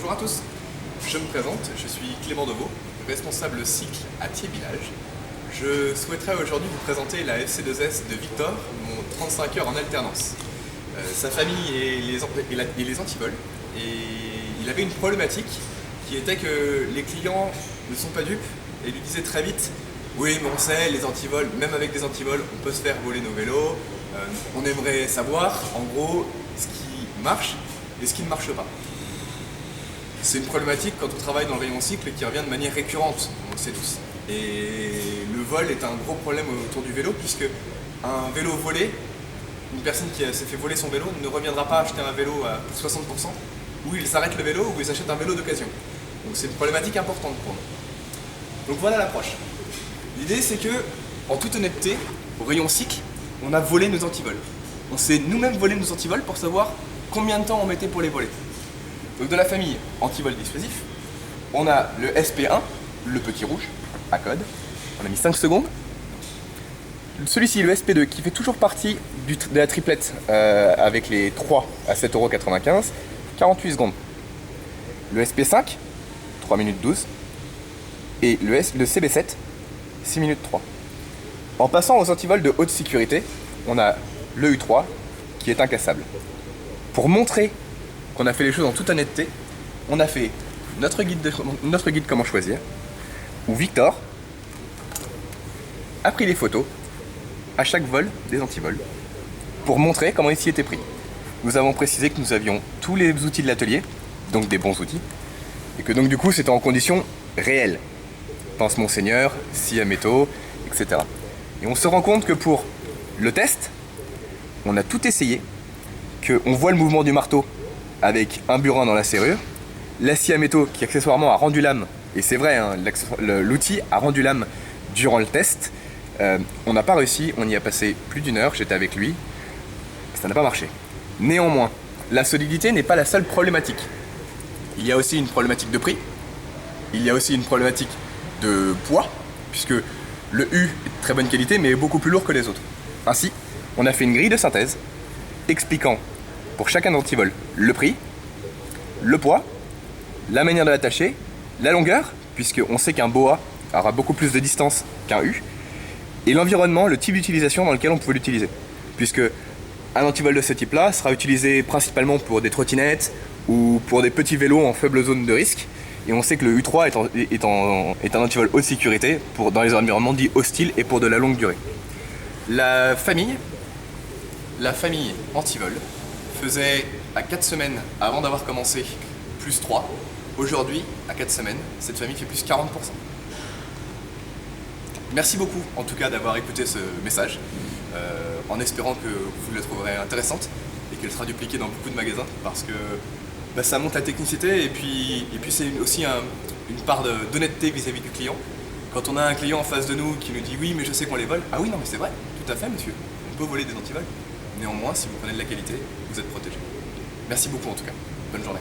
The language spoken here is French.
Bonjour à tous, je me présente, je suis Clément Deveau, responsable cycle à Thiers Village. Je souhaiterais aujourd'hui vous présenter la FC2S de Victor, mon 35 heures en alternance. Sa famille est les antivols et il avait une problématique qui était que les clients ne sont pas dupes et lui disaient très vite « Oui, mais on sait, les antivols, même avec des antivols, on peut se faire voler nos vélos, on aimerait savoir en gros ce qui marche et ce qui ne marche pas. » C'est une problématique quand on travaille dans le rayon cycle qui revient de manière récurrente, on le sait tous. Et le vol est un gros problème autour du vélo puisque un vélo volé, une personne qui s'est fait voler son vélo ne reviendra pas acheter un vélo à 60%, ou il s'arrête le vélo ou il s'achète un vélo d'occasion. Donc c'est une problématique importante pour nous. Donc voilà l'approche. L'idée c'est que, en toute honnêteté, au rayon cycle, on a volé nos antivols. On s'est nous-mêmes volé nos antivols pour savoir combien de temps on mettait pour les voler. Donc de la famille antivol dissuasif, on a le SP1, le petit rouge, à code. On a mis 5 secondes. Celui-ci, le SP2, qui fait toujours partie de la triplette avec les 3 à 7,95 €, 48 secondes. Le SP5, 3 minutes 12. Et le CB7, 6 minutes 3. En passant aux antivols de haute sécurité, on a le U3 qui est incassable. Pour montrer qu'on a fait les choses en toute honnêteté, on a fait notre guide comment choisir, où Victor a pris les photos à chaque vol des antivols pour montrer comment il s'y était pris. Nous avons précisé que nous avions tous les outils de l'atelier, donc des bons outils, et que donc du coup c'était en conditions réelles. Pince Monseigneur, scie à métaux, etc. Et on se rend compte que pour le test, on a tout essayé, qu'on voit le mouvement du marteau avec un burin dans la serrure, la scie à métaux qui accessoirement a rendu l'âme, et c'est vrai, hein, l'outil a rendu l'âme durant le test. On n'a pas réussi, on y a passé plus d'1 heure, j'étais avec lui, ça n'a pas marché. Néanmoins, la solidité n'est pas la seule problématique. Il y a aussi une problématique de prix, il y a aussi une problématique de poids, puisque le U est de très bonne qualité mais est beaucoup plus lourd que les autres. Ainsi, on a fait une grille de synthèse expliquant pour chacun d'antivol le prix, le poids, la manière de l'attacher, la longueur, puisqu'on sait qu'un BOA aura beaucoup plus de distance qu'un U, et l'environnement, le type d'utilisation dans lequel on pouvait l'utiliser. Puisque un antivol de ce type-là sera utilisé principalement pour des trottinettes ou pour des petits vélos en faible zone de risque, et on sait que le U3 est un antivol haute sécurité dans les environnements dits hostiles et pour de la longue durée. La famille antivol faisait à 4 semaines avant d'avoir commencé plus 3. Aujourd'hui, à 4 semaines, cette famille fait plus 40%. Merci beaucoup en tout cas d'avoir écouté ce message, en espérant que vous la trouverez intéressante et qu'elle sera dupliquée dans beaucoup de magasins parce que ça monte la technicité et puis c'est aussi une part d'honnêteté vis-à-vis du client. Quand on a un client en face de nous qui nous dit oui mais je sais qu'on les vole, ah oui non mais c'est vrai, tout à fait monsieur, on peut voler des antivols. Néanmoins, si vous prenez de la qualité, vous êtes protégé. Merci beaucoup en tout cas. Bonne journée.